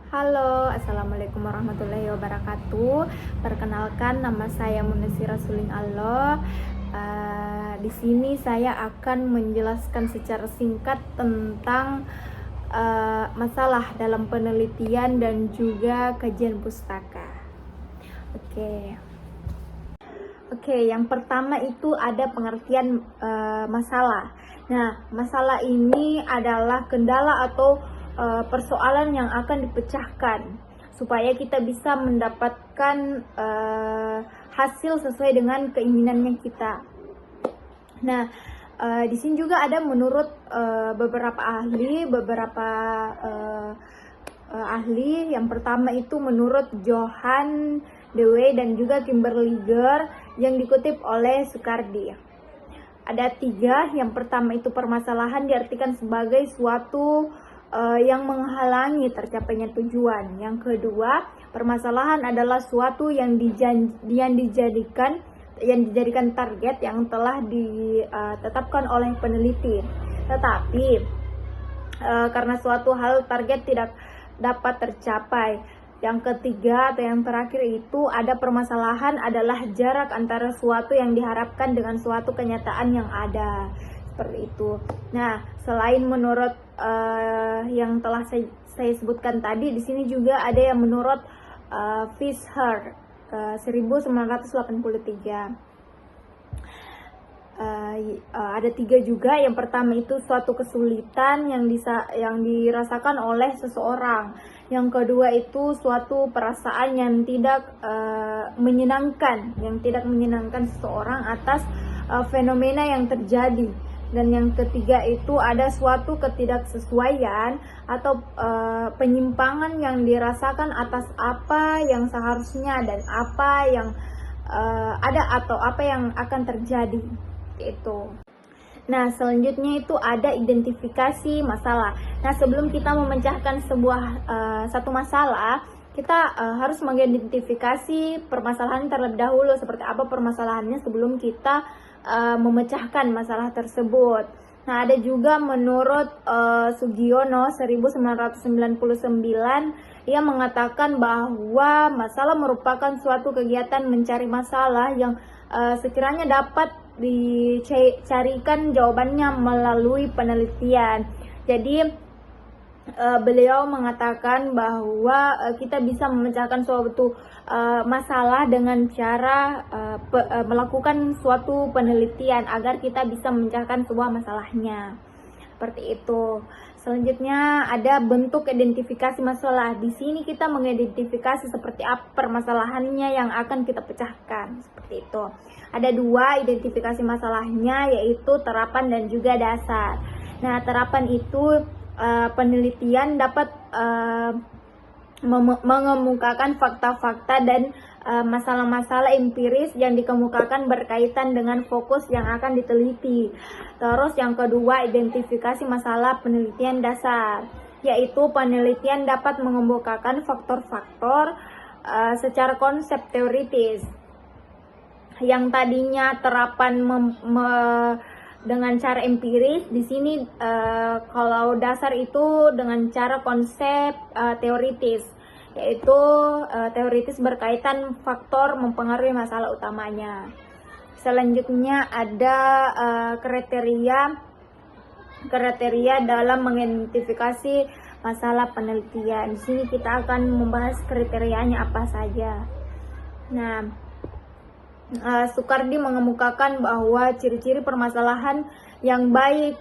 Halo, Assalamualaikum warahmatullahi wabarakatuh. Perkenalkan, nama saya Munassirah Suling Allah. Di sini saya akan menjelaskan secara singkat tentang masalah dalam penelitian dan juga kajian pustaka. Oke, yang pertama itu ada pengertian masalah. Nah, masalah ini adalah kendala atau persoalan yang akan dipecahkan supaya kita bisa mendapatkan hasil sesuai dengan keinginannya kita. Nah, di sini juga ada menurut beberapa ahli. Yang pertama itu menurut Johan Dewey dan juga Kimberly Ger yang dikutip oleh Sukardi. Ada 3. Yang pertama itu permasalahan diartikan sebagai suatu yang menghalangi tercapainya tujuan. Yang kedua, permasalahan adalah suatu yang dijadikan target yang telah ditetapkan oleh peneliti. Tetapi karena suatu hal target tidak dapat tercapai. Yang ketiga atau yang terakhir itu ada permasalahan adalah jarak antara suatu yang diharapkan dengan suatu kenyataan yang ada. Seperti itu. Nah, selain menurut yang telah saya sebutkan tadi, di sini juga ada yang menurut Fisher 1983. Ada 3 juga. Yang pertama itu suatu kesulitan yang dirasakan oleh seseorang. Yang kedua itu suatu perasaan yang tidak menyenangkan seseorang atas fenomena yang terjadi. Dan yang ketiga itu ada suatu ketidaksesuaian atau penyimpangan yang dirasakan atas apa yang seharusnya dan apa yang ada atau apa yang akan terjadi. Itu. Nah, selanjutnya itu ada identifikasi masalah. Nah, sebelum kita memecahkan satu masalah, kita harus mengidentifikasi permasalahan terlebih dahulu, seperti apa permasalahannya sebelum kita memecahkan masalah tersebut. Nah, ada juga menurut Sugiono 1999, ia mengatakan bahwa masalah merupakan suatu kegiatan mencari masalah yang sekiranya dapat dicarikan jawabannya melalui penelitian. Jadi beliau mengatakan bahwa kita bisa memecahkan suatu masalah dengan cara melakukan suatu penelitian agar kita bisa memecahkan sebuah masalahnya. Seperti itu. Selanjutnya ada bentuk identifikasi masalah. Di sini kita mengidentifikasi seperti apa permasalahannya yang akan kita pecahkan. Seperti itu. Ada 2 identifikasi masalahnya, yaitu terapan dan juga dasar. Nah, terapan itu penelitian dapat mengemukakan fakta-fakta dan masalah-masalah empiris yang dikemukakan berkaitan dengan fokus yang akan diteliti. Terus yang kedua, identifikasi masalah penelitian dasar, yaitu penelitian dapat mengemukakan faktor-faktor secara konsep teoritis. Yang tadinya terapan dengan cara empiris, di sini kalau dasar itu dengan cara konsep teoritis, yaitu teoritis berkaitan faktor mempengaruhi masalah utamanya. Selanjutnya ada kriteria dalam mengidentifikasi masalah penelitian. Di sini kita akan membahas kriterianya apa saja. Nah, Sukardi mengemukakan bahwa ciri-ciri permasalahan yang baik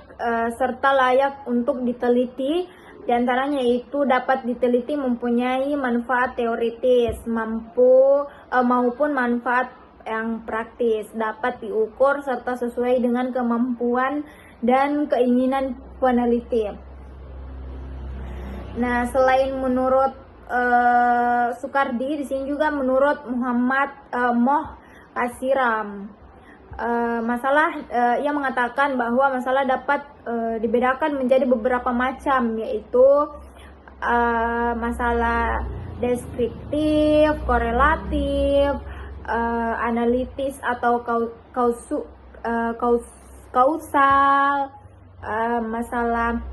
serta layak untuk diteliti, diantaranya itu dapat diteliti mempunyai manfaat teoritis maupun manfaat yang praktis, dapat diukur serta sesuai dengan kemampuan dan keinginan peneliti. Nah, selain menurut Sukardi, di sini juga menurut Muhammad Moh Kasiram, ia mengatakan bahwa masalah dapat dibedakan menjadi beberapa macam, yaitu masalah deskriptif, korelatif, analitis atau kausal, masalah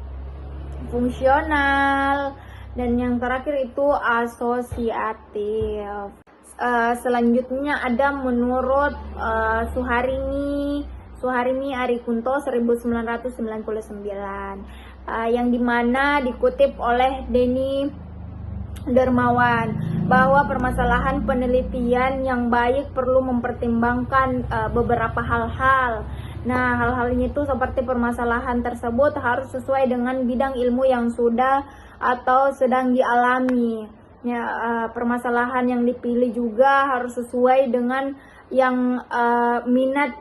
fungsional, Dan yang terakhir itu asosiatif. Selanjutnya ada menurut Suharimi Arikunto 1999, yang dimana dikutip oleh Denny Dermawan bahwa permasalahan penelitian yang baik perlu mempertimbangkan beberapa hal-hal. Nah, hal-hal ini tuh seperti permasalahan tersebut harus sesuai dengan bidang ilmu yang sudah atau sedang dialami. Ya, permasalahan yang dipilih juga harus sesuai dengan yang minat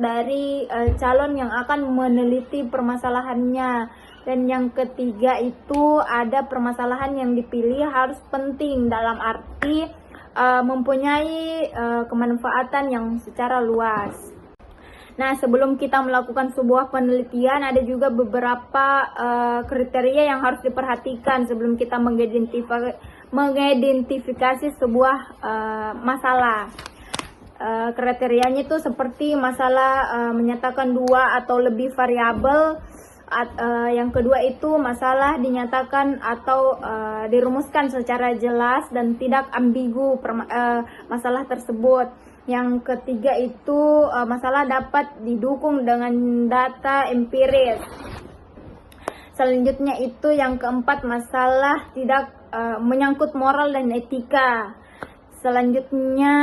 dari calon yang akan meneliti permasalahannya. Dan yang ketiga itu ada permasalahan yang dipilih harus penting dalam arti mempunyai kemanfaatan yang secara luas. Nah, sebelum kita melakukan sebuah penelitian, ada juga beberapa kriteria yang harus diperhatikan sebelum kita mengidentifikasi sebuah masalah. Kriterianya itu seperti masalah menyatakan dua atau lebih variabel. Yang kedua itu masalah dinyatakan atau dirumuskan secara jelas dan tidak ambigu masalah tersebut. Yang ketiga itu masalah dapat didukung dengan data empiris. Selanjutnya itu yang keempat, masalah tidak menyangkut moral dan etika. Selanjutnya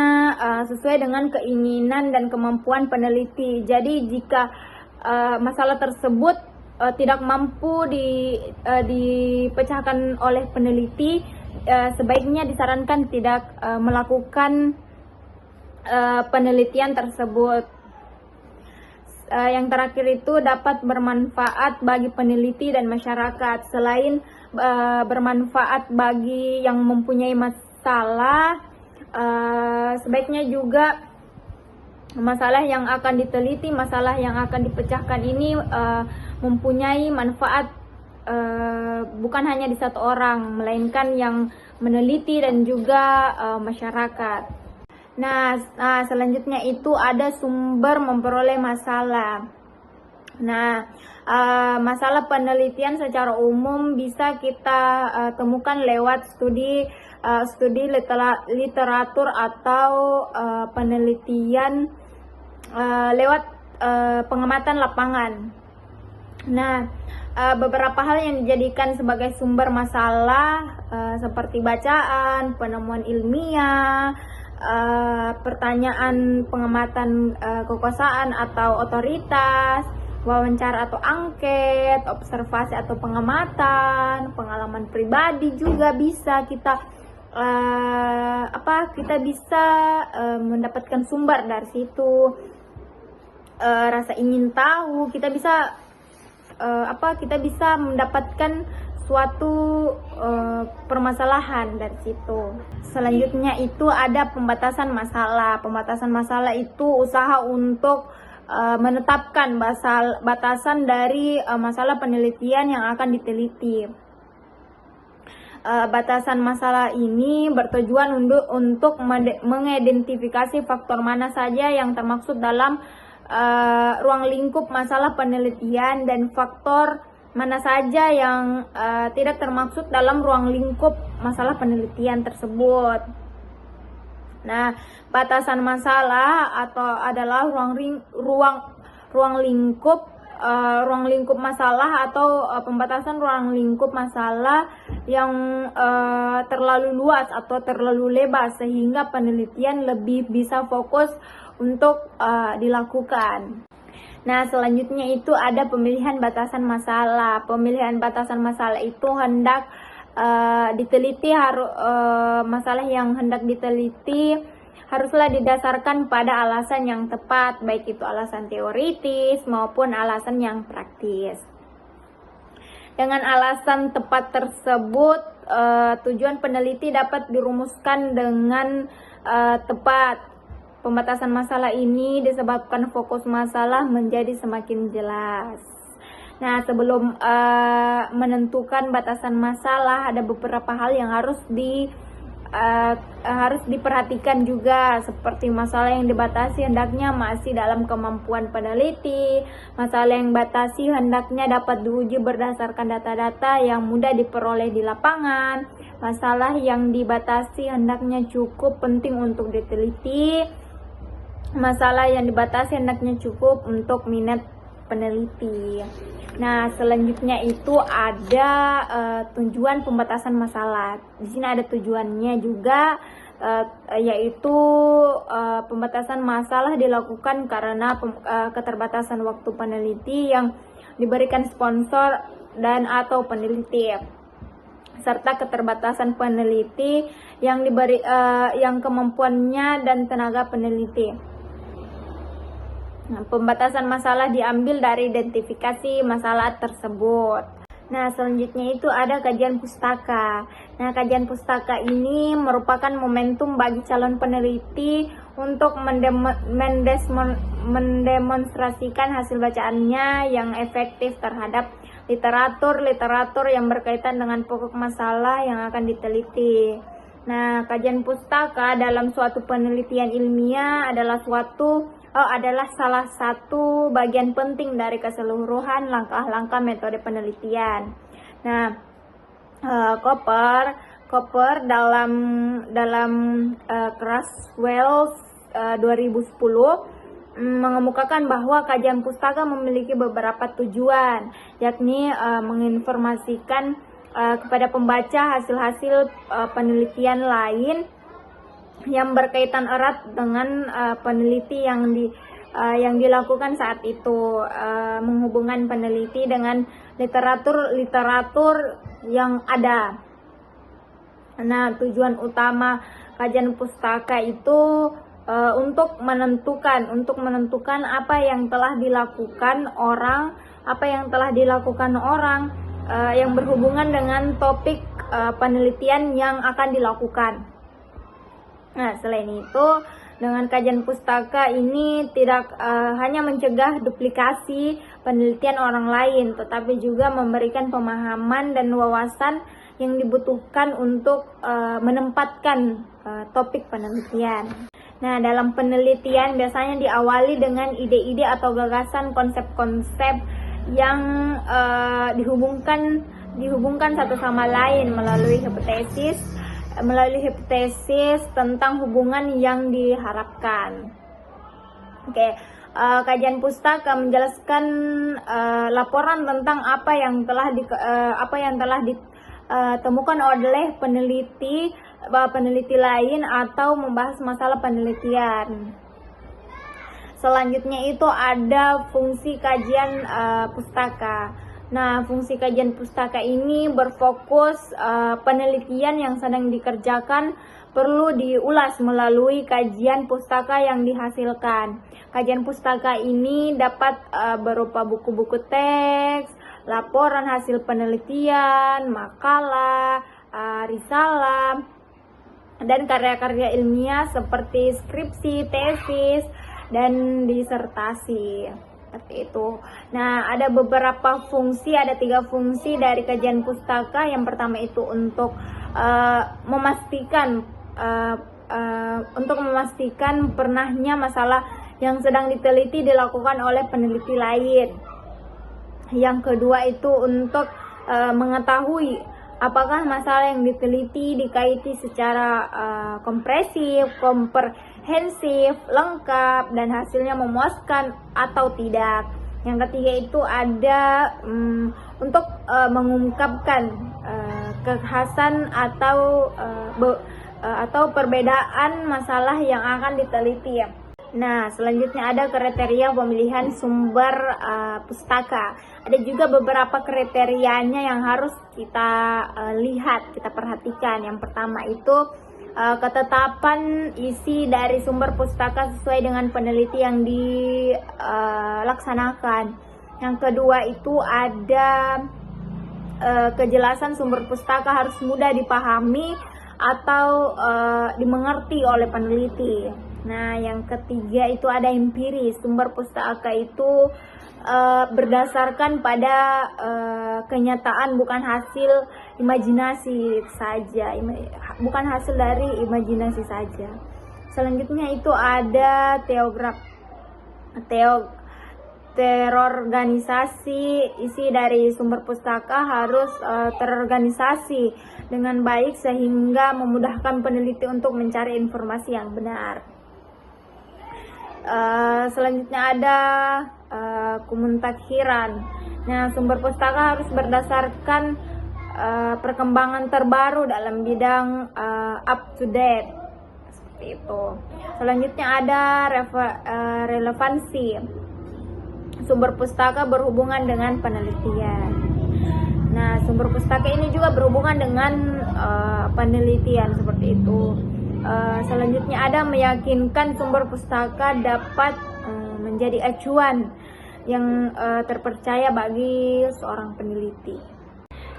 sesuai dengan keinginan dan kemampuan peneliti. Jadi jika masalah tersebut tidak mampu dipecahkan oleh peneliti, sebaiknya disarankan tidak melakukan penelitian tersebut. Yang terakhir itu dapat bermanfaat bagi peneliti dan masyarakat. Selain bermanfaat bagi yang mempunyai masalah, sebaiknya juga masalah yang akan diteliti, masalah yang akan dipecahkan ini mempunyai manfaat bukan hanya di satu orang, melainkan yang meneliti dan juga masyarakat. Nah, selanjutnya itu ada sumber memperoleh masalah. Nah, masalah penelitian secara umum bisa kita temukan lewat studi literatur atau penelitian lewat pengamatan lapangan. Nah, beberapa hal yang dijadikan sebagai sumber masalah seperti bacaan, penemuan ilmiah, pertanyaan pengamatan kekuasaan atau otoritas, wawancara atau angket, observasi atau pengamatan, pengalaman pribadi juga bisa kita mendapatkan sumber dari situ. Rasa ingin tahu, kita bisa mendapatkan suatu permasalahan dari situ. Selanjutnya itu ada pembatasan masalah. Pembatasan masalah itu usaha untuk menetapkan batasan dari masalah penelitian yang akan diteliti. Batasan masalah ini bertujuan untuk mengidentifikasi faktor mana saja yang termaksud dalam ruang lingkup masalah penelitian dan faktor mana saja yang tidak termaksud dalam ruang lingkup masalah penelitian tersebut. Nah, batasan masalah adalah ruang lingkup masalah atau pembatasan ruang lingkup masalah yang terlalu luas atau terlalu lebar sehingga penelitian lebih bisa fokus untuk dilakukan. Nah, selanjutnya itu ada pemilihan batasan masalah. Pemilihan batasan masalah itu hendak diteliti, masalah yang hendak diteliti haruslah didasarkan pada alasan yang tepat, baik itu alasan teoritis maupun alasan yang praktis. Dengan alasan tepat tersebut, tujuan peneliti dapat dirumuskan dengan tepat. Pembatasan masalah ini disebabkan fokus masalah menjadi semakin jelas. Nah, sebelum menentukan batasan masalah, ada beberapa hal yang harus harus diperhatikan juga, seperti masalah yang dibatasi hendaknya masih dalam kemampuan peneliti, masalah yang batasi hendaknya dapat diuji berdasarkan data-data yang mudah diperoleh di lapangan, masalah yang dibatasi hendaknya cukup penting untuk diteliti, masalah yang dibatasi hendaknya cukup untuk minat peneliti. Nah, selanjutnya itu ada tujuan pembatasan masalah. Di sini ada tujuannya juga, yaitu pembatasan masalah dilakukan karena keterbatasan waktu peneliti yang diberikan sponsor dan atau peneliti, serta keterbatasan peneliti yang yang kemampuannya dan tenaga peneliti. Nah, pembatasan masalah diambil dari identifikasi masalah tersebut. Nah, selanjutnya itu ada kajian pustaka. Nah, kajian pustaka ini merupakan momentum bagi calon peneliti untuk mendemonstrasikan hasil bacaannya yang efektif terhadap literatur yang berkaitan dengan pokok masalah yang akan diteliti. Nah, kajian pustaka dalam suatu penelitian ilmiah adalah salah satu bagian penting dari keseluruhan langkah-langkah metode penelitian. Nah, Cooper dalam Crasswell 2010 mengemukakan bahwa kajian pustaka memiliki beberapa tujuan, yakni menginformasikan kepada pembaca hasil-hasil penelitian lain yang berkaitan erat dengan peneliti yang dilakukan saat itu, menghubungkan peneliti dengan literatur yang ada. Nah, tujuan utama kajian pustaka itu untuk menentukan apa yang telah dilakukan orang yang berhubungan dengan topik penelitian yang akan dilakukan. Nah, selain itu, dengan kajian pustaka ini tidak hanya mencegah duplikasi penelitian orang lain, tetapi juga memberikan pemahaman dan wawasan yang dibutuhkan untuk menempatkan topik penelitian. Nah, dalam penelitian biasanya diawali dengan ide-ide atau gagasan konsep-konsep yang dihubungkan satu sama lain melalui hipotesis tentang hubungan yang diharapkan. Kajian pustaka menjelaskan laporan tentang apa yang telah ditemukan oleh peneliti lain atau membahas masalah penelitian. Selanjutnya itu ada fungsi kajian pustaka. Nah, fungsi kajian pustaka ini berfokus penelitian yang sedang dikerjakan perlu diulas melalui kajian pustaka yang dihasilkan. Kajian pustaka ini dapat berupa buku-buku teks, laporan hasil penelitian, makalah, risalah, dan karya-karya ilmiah seperti skripsi, tesis, dan disertasi. Seperti itu. Nah, ada beberapa fungsi, ada 3 fungsi dari kajian pustaka. Yang pertama itu untuk memastikan pernahnya masalah yang sedang diteliti dilakukan oleh peneliti lain. Yang kedua itu untuk mengetahui apakah masalah yang diteliti dikaiti secara komprehensif, lengkap, dan hasilnya memuaskan atau tidak. Yang ketiga itu ada untuk mengungkapkan kekhasan atau perbedaan masalah yang akan diteliti. Nah, selanjutnya ada kriteria pemilihan sumber pustaka. Ada juga beberapa kriterianya yang harus kita lihat, kita perhatikan. Yang pertama itu ketetapan isi dari sumber pustaka sesuai dengan peneliti yang dilaksanakan. Yang kedua itu ada kejelasan sumber pustaka harus mudah dipahami atau dimengerti oleh peneliti. Nah, yang ketiga itu ada empiris. Sumber pustaka itu berdasarkan pada kenyataan, bukan hasil imajinasi saja, bukan hasil dari imajinasi saja. Selanjutnya itu ada terorganisasi. Isi dari sumber pustaka harus terorganisasi dengan baik sehingga memudahkan peneliti untuk mencari informasi yang benar. Selanjutnya ada kemuntakhiran. Nah, sumber pustaka harus berdasarkan perkembangan terbaru dalam bidang up to date, seperti itu. Selanjutnya ada relevansi. Sumber pustaka berhubungan dengan penelitian. Nah, sumber pustaka ini juga berhubungan dengan penelitian, seperti itu. Selanjutnya ada meyakinkan sumber pustaka dapat menjadi acuan yang terpercaya bagi seorang peneliti.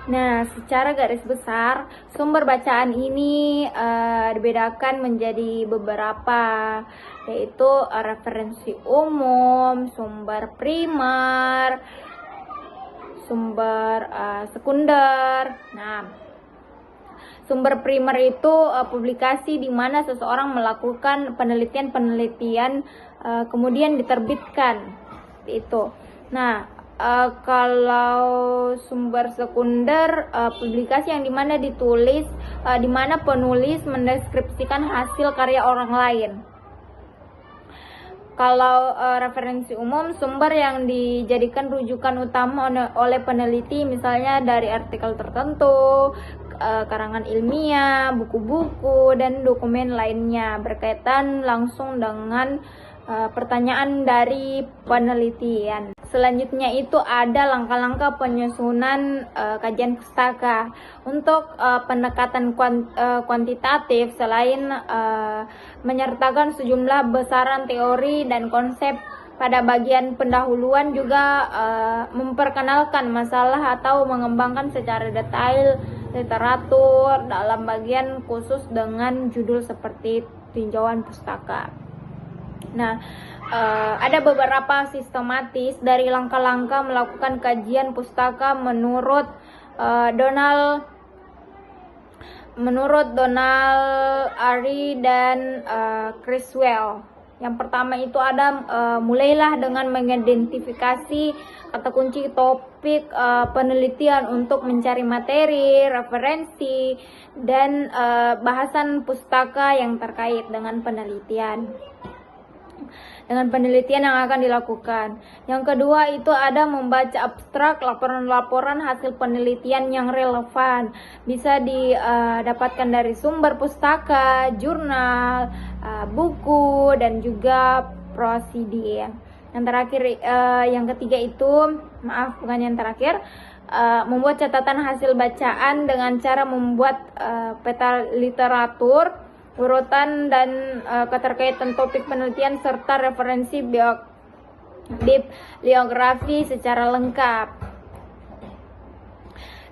Nah, secara garis besar sumber bacaan ini dibedakan menjadi beberapa, yaitu referensi umum, sumber primer, sumber sekunder. Nah, sumber primer itu publikasi di mana seseorang melakukan penelitian kemudian diterbitkan, itu. Nah, kalau sumber sekunder, publikasi yang dimana ditulis, dimana penulis mendeskripsikan hasil karya orang lain. Kalau referensi umum, sumber yang dijadikan rujukan utama oleh peneliti, misalnya dari artikel tertentu, karangan ilmiah, buku-buku, dan dokumen lainnya berkaitan langsung dengan pertanyaan dari penelitian. Selanjutnya itu ada langkah-langkah penyusunan kajian pustaka. Untuk pendekatan kuantitatif, selain menyertakan sejumlah besaran teori dan konsep, pada bagian pendahuluan juga memperkenalkan masalah atau mengembangkan secara detail literatur dalam bagian khusus dengan judul seperti tinjauan pustaka. Nah, ada beberapa sistematis dari langkah-langkah melakukan kajian pustaka menurut Donald Ari dan Criswell. Yang pertama itu ada mulailah dengan mengidentifikasi kata kunci topik penelitian untuk mencari materi, referensi, dan bahasan pustaka yang terkait dengan penelitian yang akan dilakukan. Yang kedua itu ada membaca abstrak laporan-laporan hasil penelitian yang relevan. Bisa didapatkan dari sumber pustaka, jurnal, buku, dan juga prosedur. Yang terakhir, yang ketiga itu, bukan yang terakhir, membuat catatan hasil bacaan dengan cara membuat peta literatur, urutan dan keterkaitan topik penelitian serta referensi bibliografi secara lengkap.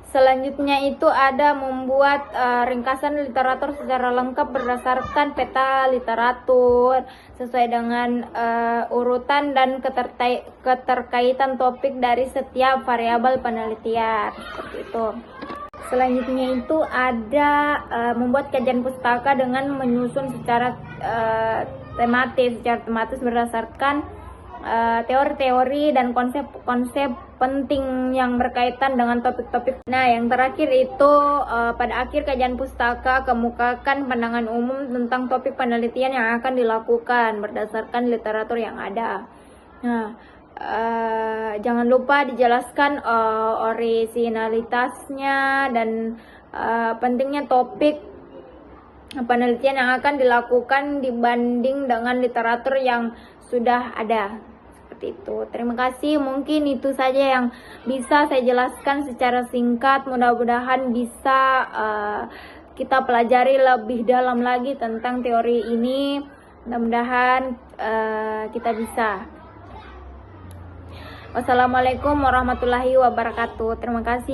Selanjutnya itu ada membuat ringkasan literatur secara lengkap berdasarkan peta literatur sesuai dengan urutan dan keterkaitan topik dari setiap variabel penelitian, seperti itu. Selanjutnya itu ada membuat kajian pustaka dengan menyusun secara tematis berdasarkan teori-teori dan konsep-konsep penting yang berkaitan dengan topik-topik. Nah, yang terakhir itu pada akhir kajian pustaka kemukakan pandangan umum tentang topik penelitian yang akan dilakukan berdasarkan literatur yang ada. Nah, jangan lupa dijelaskan orisinalitasnya dan pentingnya topik penelitian yang akan dilakukan dibanding dengan literatur yang sudah ada, seperti itu. Terima kasih, mungkin itu saja yang bisa saya jelaskan secara singkat. Mudah-mudahan bisa kita pelajari lebih dalam lagi tentang teori ini. Mudah-mudahan kita bisa. Wassalamualaikum warahmatullahi wabarakatuh. Terima kasih.